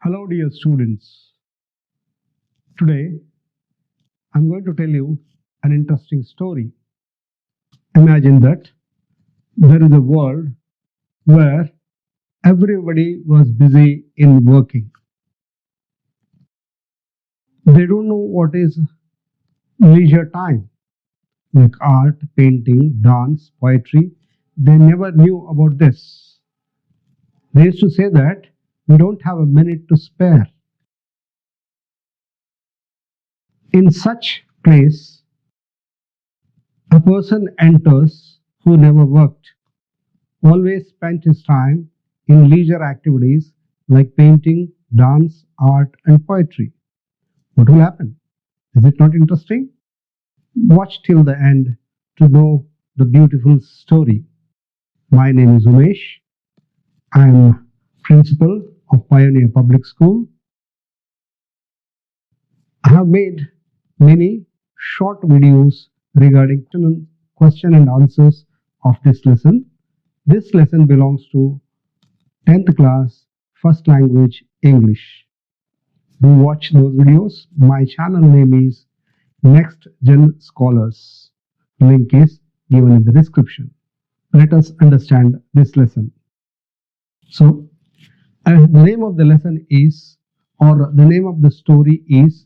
Hello dear students. Today I'm going to tell you an interesting story. Imagine that there is a world where everybody was busy in working. They don't know what is leisure time, like art, painting, dance, poetry. They never knew about this. They used to say that we don't have a minute to spare. In such place, a person enters who never worked, always spent his time in leisure activities like painting, dance, art, and poetry. What will happen? Is it not interesting? Watch till the end to know the beautiful story. My name is Umesh. I am principal of Pioneer Public School. I have made many short videos regarding question and answers of this lesson. This lesson belongs to 10th class, first language English. Do watch those videos. My channel name is Next Gen Scholars. Link is given in the description. Let us understand this lesson. So, the name of the lesson is, or the name of the story is,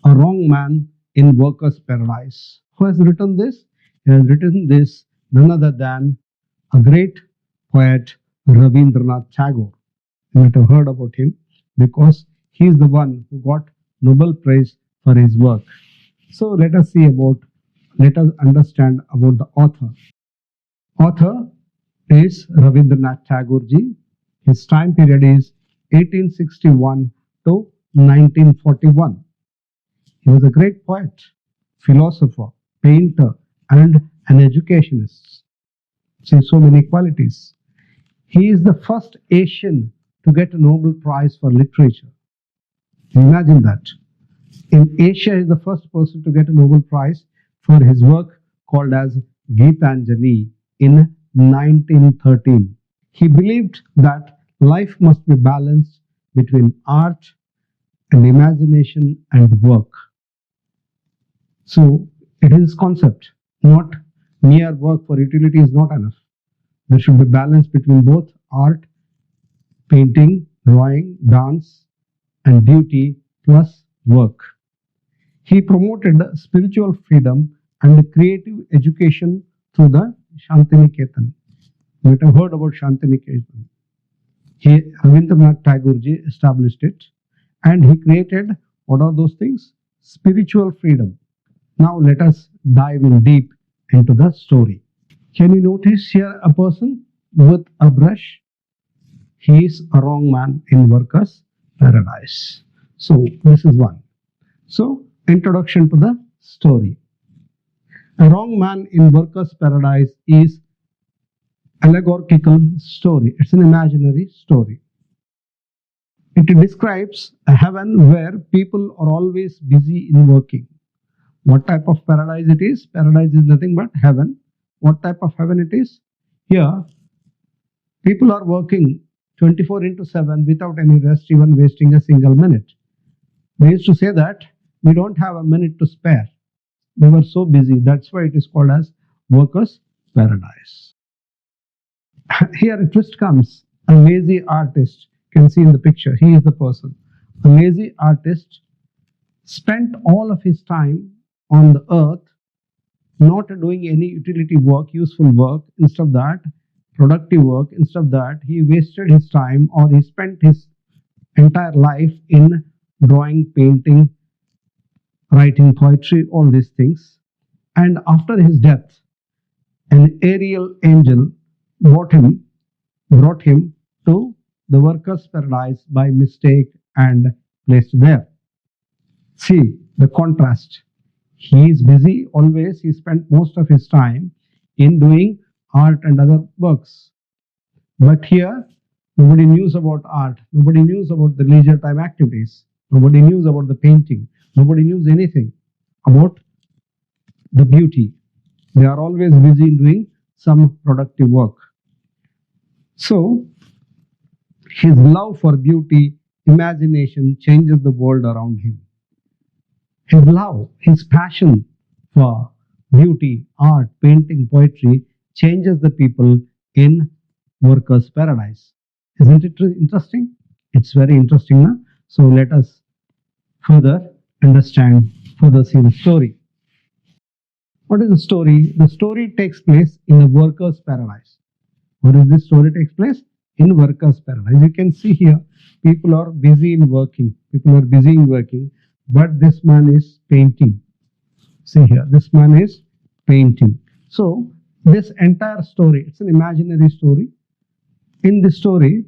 A Wrong Man in Workers' Paradise. Who has written this? He has written this none other than a great poet, Rabindranath Tagore. You might have heard about him because he is the one who got Nobel Prize for his work. So let us understand about the author. Author is Rabindranath Tagore ji. His time period is 1861 to 1941. He was a great poet, philosopher, painter, and an educationist. See, so many qualities. He is the first Asian to get a Nobel Prize for literature. Imagine that. In Asia, he is the first person to get a Nobel Prize for his work called as Geetanjali in 1913. He believed that life must be balanced between art and imagination and work. So, it is concept, not mere work for utility is not enough. There should be balance between both art, painting, drawing, dance, and beauty plus work. He promoted spiritual freedom and creative education through the Shantiniketan. You might have heard about Shantiniketan. Rabindranath Tagore ji established it, and he created, what are those things? Spiritual freedom. Now let us dive in deep into the story. Can you notice here a person with a brush? He is a wrong man in workers' paradise. So this is one. So introduction to the story. A wrong man in workers' paradise is allegorical story. It's an imaginary story. It describes a heaven where people are always busy in working. What type of paradise it is? Paradise is nothing but heaven. What type of heaven it is? Here, people are working 24/7 without any rest, even wasting a single minute. They used to say that we don't have a minute to spare. They were so busy. That's why it is called as workers' paradise. Here a twist comes. A lazy artist, you can see in the picture, he is the person. A lazy artist spent all of his time on the earth not doing any utility work, useful work. Instead of that, productive work. Instead of that, he wasted his time, or he spent his entire life in drawing, painting, writing poetry, all these things. And after his death, an aerial angel brought him to the workers' paradise by mistake and placed there. See the contrast. He is busy always. He spent most of his time in doing art and other works. But here, nobody knew about art. Nobody knew about the leisure time activities. Nobody knew about the painting. Nobody knew anything about the beauty. They are always busy in doing some productive work. So, his love for beauty imagination changes the world around him. His love, his passion for beauty, art, painting, poetry changes the people in workers' paradise. Isn't it interesting? It's very interesting. Now? So let us further understand, further see the story. What is the story? The story takes place in a workers' paradise. Where is this story takes place? In workers' paradise. You can see here, people are busy in working. People are busy in working, but this man is painting. See here, this man is painting. So this entire story, it's an imaginary story. In this story,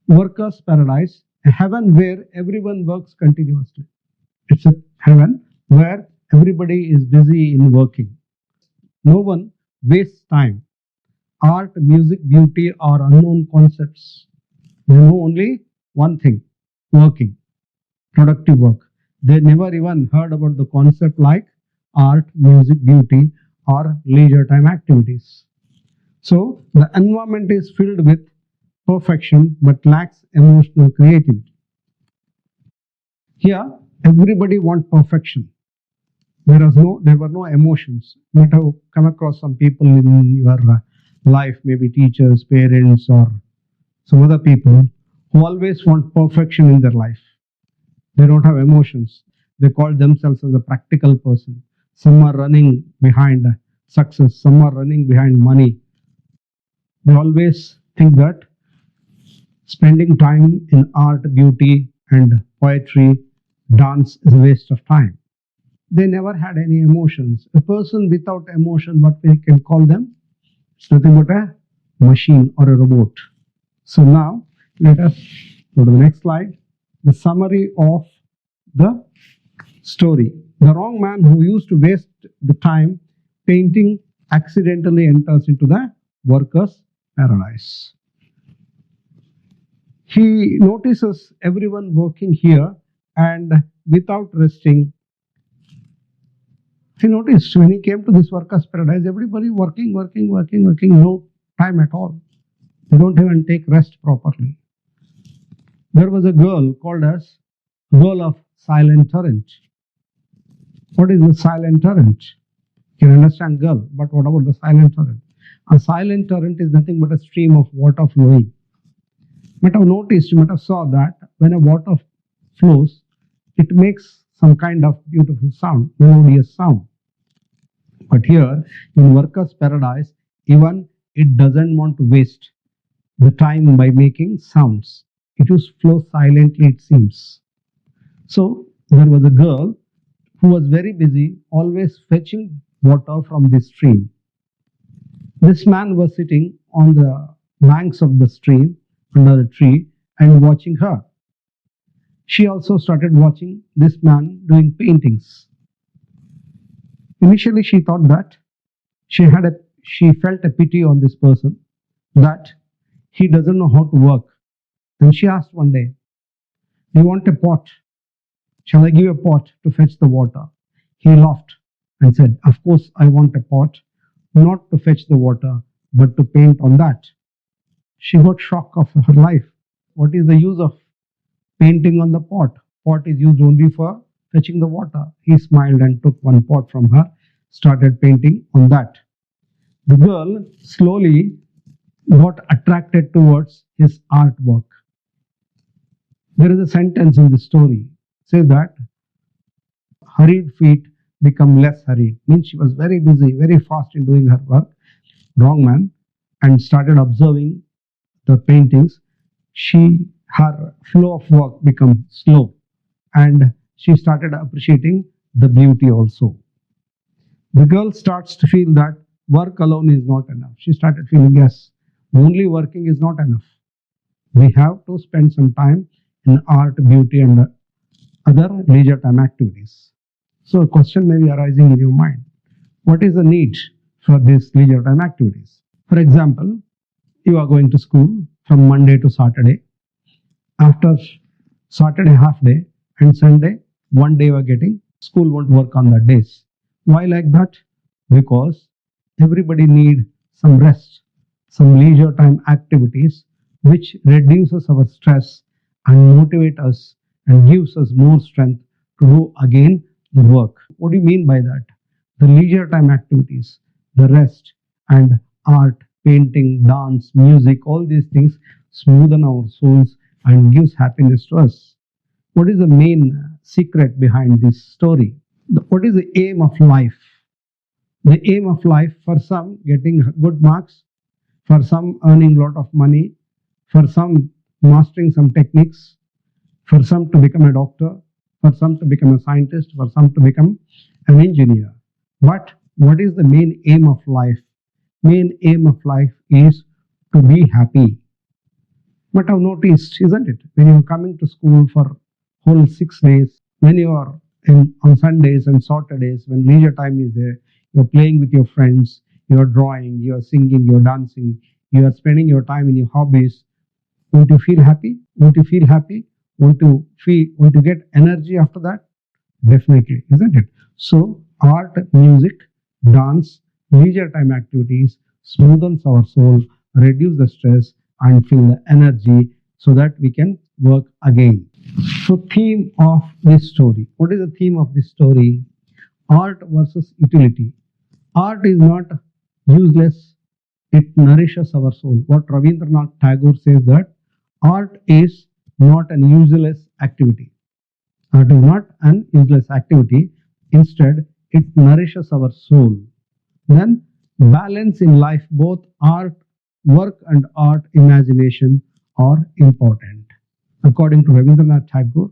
workers' paradise, a heaven where everyone works continuously. It's a heaven where everybody is busy in working. No one wastes time. Art, music, beauty are unknown concepts. They know only one thing, working, productive work. They never even heard about the concept like art, music, beauty, or leisure time activities. So the environment is filled with perfection but lacks emotional creativity. Here, everybody wants perfection. There were no emotions. You might have come across some people in your life, maybe teachers, parents, or some other people who always want perfection in their life. They don't have emotions. They call themselves as a practical person. Some are running behind success. Some are running behind money. They always think that spending time in art, beauty, and poetry, dance is a waste of time. They never had any emotions. A person without emotion, what we can call them? It's nothing but a machine or a robot. So now, let us go to the next slide. The summary of the story. The wrong man who used to waste the time painting accidentally enters into the workers' paradise. He notices everyone working here and without resting. He noticed when he came to this workers' paradise, everybody working, no time at all. They don't even take rest properly. There was a girl called as girl of silent torrent. What is the silent torrent? You can understand girl, but what about the silent torrent? A silent torrent is nothing but a stream of water flowing. You might have noticed, you might have saw that when a water flows, it makes some kind of beautiful sound, melodious sound. But here in workers' paradise, even it doesn't want to waste the time by making sounds. It just flows silently, it seems. So there was a girl who was very busy, always fetching water from this stream. This man was sitting on the banks of the stream under a tree and watching her. She also started watching this man doing paintings. Initially, she thought that she felt a pity on this person that he doesn't know how to work. Then she asked one day, "Do you want a pot? Shall I give you a pot to fetch the water?" He laughed and said, "Of course I want a pot, not to fetch the water, but to paint on that." She got shock of her life. What is the use of painting on the pot? Pot is used only for fetching the water. He smiled and took one pot from her, started painting on that. The girl slowly got attracted towards his artwork. There is a sentence in the story. It says that hurried feet become less hurried. Means she was very busy, very fast in doing her work. Wrong man, and started observing the paintings. Her flow of work became slow, and she started appreciating the beauty also. The girl starts to feel that work alone is not enough. She started feeling, yes, only working is not enough. We have to spend some time in art, beauty, and other leisure time activities. So a question may be arising in your mind. What is the need for these leisure time activities? For example, you are going to school from Monday to Saturday. After Saturday half day and Sunday, one day you are getting, school won't work on that days. Why like that? Because everybody need some rest, some leisure time activities which reduces our stress and motivate us and gives us more strength to do again the work. What do you mean by that? The leisure time activities, the rest, and art, painting, dance, music, all these things smoothen our souls and gives happiness to us. What is the main secret behind this story? What is the aim of life? The aim of life, for some getting good marks, for some earning a lot of money, for some mastering some techniques, for some to become a doctor, for some to become a scientist, for some to become an engineer. But what is the main aim of life? Main aim of life is to be happy. But I've noticed, isn't it, when you're coming to school for whole 6 days, when you are on Sundays and Saturdays, when leisure time is there, you're playing with your friends, you're drawing, you're singing, you're dancing, you are spending your time in your hobbies. Won't you feel happy? Won't you feel happy? Want to get energy after that? Definitely, isn't it? So art, music, dance, leisure time activities smoothens our soul, reduce the stress, and feel the energy so that we can work again. So theme of this story. What is the theme of this story? Art versus utility. Art is not useless, it nourishes our soul. What Rabindranath Tagore says that art is not an useless activity. Art is not an useless activity. Instead, it nourishes our soul. Then, balance in life, both art, work and art, imagination are important. According to Rabindranath Tagore,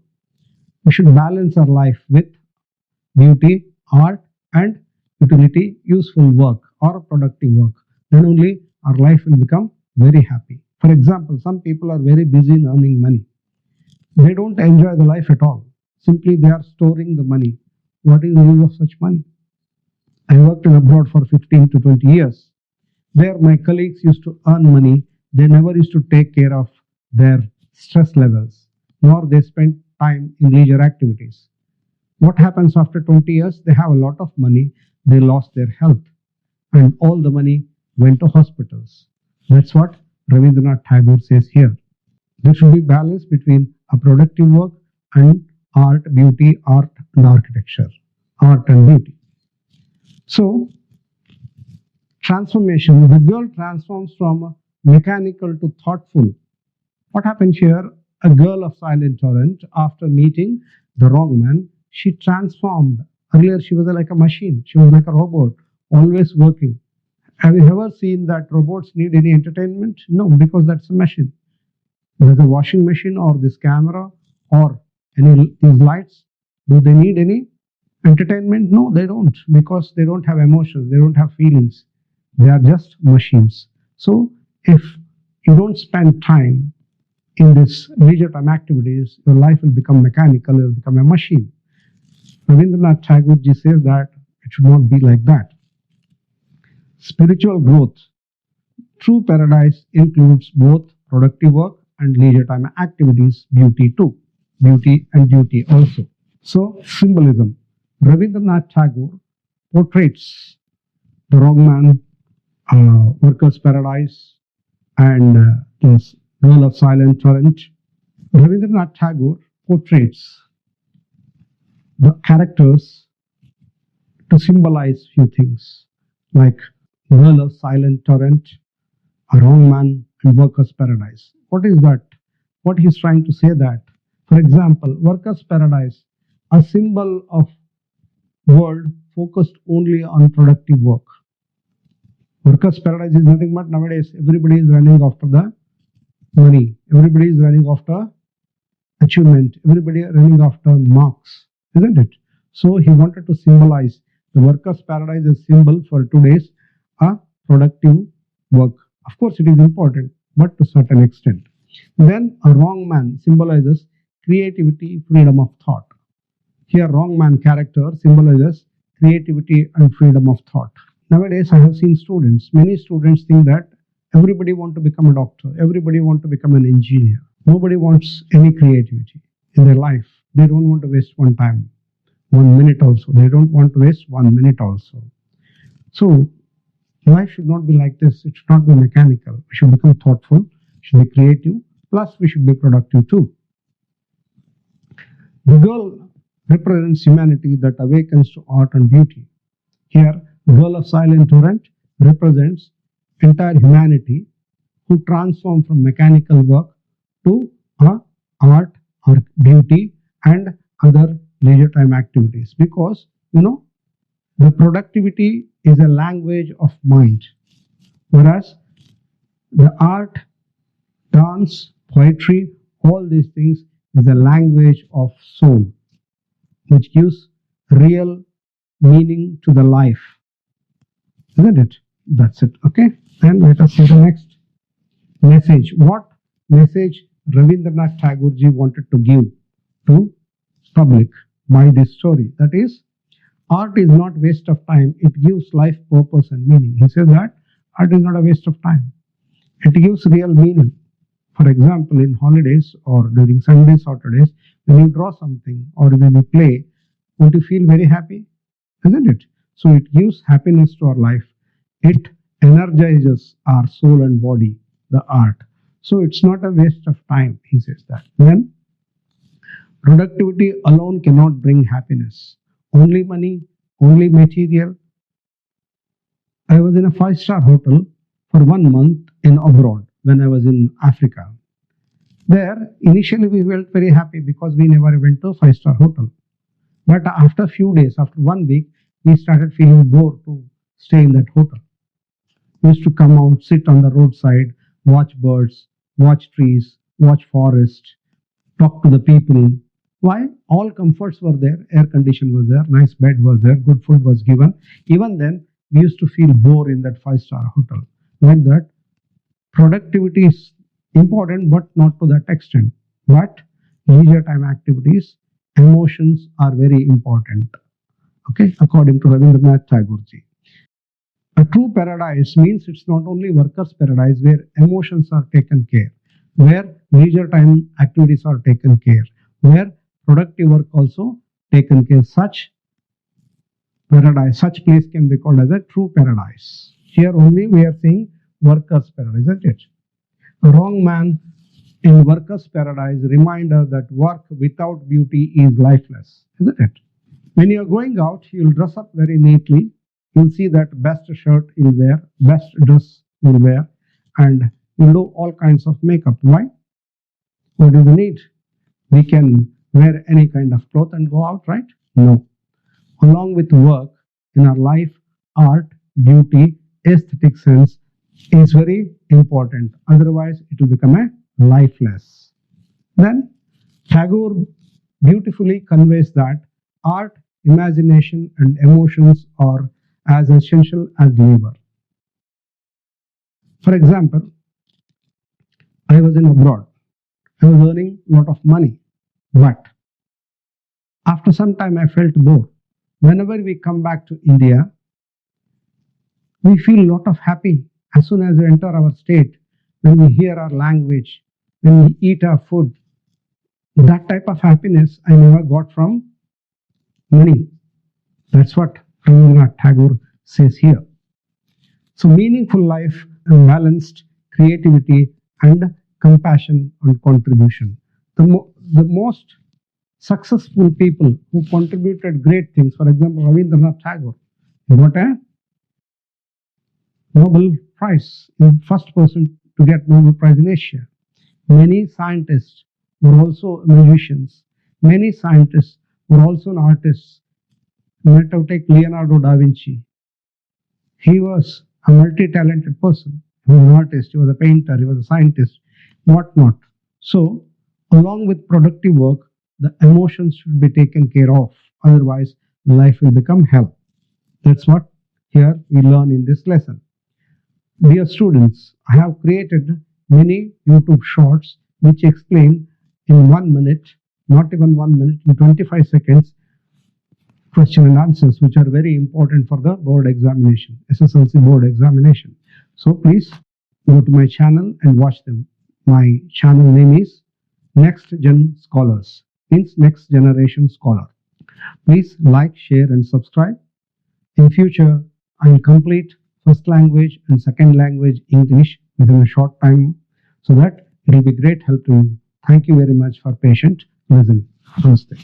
we should balance our life with beauty, art, and utility, useful work or productive work. Then only our life will become very happy. For example, some people are very busy in earning money. They don't enjoy the life at all. Simply they are storing the money. What is the use of such money? I worked in abroad for 15 to 20 years. There my colleagues used to earn money. They never used to take care of their stress levels, nor they spent time in leisure activities. What happens after 20 years? They have a lot of money. They lost their health and all the money went to hospitals. That's what Rabindranath Tagore says here. There should be balance between a productive work and art, beauty, art and architecture, art and beauty. So, transformation. The girl transforms from mechanical to thoughtful. What happens here? A girl of silent torrent, after meeting the wrong man, she transformed. Earlier, she was like a machine. She was like a robot, always working. Have you ever seen that robots need any entertainment? No, because that's a machine. There's a washing machine or this camera or these lights. Do they need any entertainment? No, they don't, because they don't have emotions, they don't have feelings. They are just machines. So if you don't spend time in this leisure time activities, your life will become mechanical, it will become a machine. Rabindranath Tagore ji says that it should not be like that. Spiritual growth. True paradise includes both productive work and leisure time activities, beauty too. Beauty and duty also. So, symbolism. Rabindranath Tagore portrays the wrong man, workers' paradise, and this girl of silent torrent. Rabindranath Tagore portrays the characters to symbolize few things, like girl of silent torrent, a wrong man, and workers' paradise. What is that? What he's trying to say that? For example, workers' paradise, a symbol of world focused only on productive work. Workers' paradise is nothing but nowadays everybody is running after the money, everybody is running after achievement, everybody is running after marks, isn't it? So he wanted to symbolize the workers' paradise as symbol for today's productive work. Of course, it is important, but to a certain extent. Then a wrong man symbolizes creativity, freedom of thought. Here, wrong man character symbolizes creativity and freedom of thought. Nowadays, I have seen students, many students think that everybody wants to become a doctor, everybody wants to become an engineer. Nobody wants any creativity in their life. They don't want to waste one time, 1 minute also. They don't want to waste 1 minute also. So, life should not be like this. It should not be mechanical. We should become thoughtful, we should be creative, plus we should be productive too. The girl represents humanity that awakens to art and beauty. Here, girl of silent torrent represents entire humanity who transform from mechanical work to art or beauty and other leisure time activities, because the productivity is a language of mind, whereas the art, dance, poetry, all these things is a language of soul, which gives real meaning to the life, isn't it? That's it. Okay, and let us see the next message. What message Rabindranath Tagore ji wanted to give to public by this story? That is, art is not waste of time. It gives life purpose and meaning. He says that art is not a waste of time. It gives real meaning. For example, in holidays or during Sundays, Saturdays, when you draw something or when you play, won't you feel very happy? Isn't it? So it gives happiness to our life. It energizes our soul and body, the art. So it's not a waste of time, he says that. Then, productivity alone cannot bring happiness. Only money, only material. I was in a 5-star hotel for 1 month in abroad when I was in Africa. There, initially we felt very happy because we never went to a 5-star hotel. But after a few days, after 1 week, we started feeling bored to stay in that hotel. We used to come out, sit on the roadside, watch birds, watch trees, watch forest, talk to the people. Why? All comforts were there, air condition was there, nice bed was there, good food was given. Even then, we used to feel bored in that 5-star hotel. Like that, productivity is important, but not to that extent. But leisure time activities, emotions are very important. Okay, according to Rabindranath Tagore ji. A true paradise means it's not only workers' paradise where emotions are taken care, where leisure time activities are taken care, where productive work also taken care. Such paradise, such place can be called as a true paradise. Here only we are saying workers' paradise, isn't it? A wrong man in workers' paradise remind us that work without beauty is lifeless, isn't it? When you are going out, you'll dress up very neatly. You'll see that best shirt you'll wear, best dress you'll wear, and you'll do all kinds of makeup. Why? What is the need? We can wear any kind of cloth and go out, right? No. Along with work in our life, art, beauty, aesthetic sense is very important. Otherwise, it will become a lifeless. Then, Tagore beautifully conveys that art, imagination, and emotions are as essential as labor. For example, I was in abroad. I was earning a lot of money, but after some time I felt bored. Whenever we come back to India, we feel a lot of happy as soon as we enter our state, when we hear our language, when we eat our food. That type of happiness I never got from money. That's what Rabindranath Tagore says here. So meaningful life and balanced creativity and compassion and contribution. The most successful people who contributed great things, for example, Rabindranath Tagore, he got a Nobel Prize, the first person to get Nobel Prize in Asia. Many scientists were also musicians. Many scientists were also artists. Let us take Leonardo da Vinci. He was a multi-talented person. He was an artist, he was a painter, he was a scientist, whatnot. So, along with productive work, the emotions should be taken care of. Otherwise, life will become hell. That's what here we learn in this lesson. Dear students, I have created many YouTube shorts which explain in 1 minute, not even 1 minute, in 25 seconds, question and answers which are very important for the board examination, SSLC board examination. So please go to my channel and watch them. My channel name is Next Gen Scholars, means Next Generation Scholar. Please like, share and subscribe. In future, I will complete first language and second language English within a short time, so that it will be great help to you. Thank you very much for patient listening. Namaste.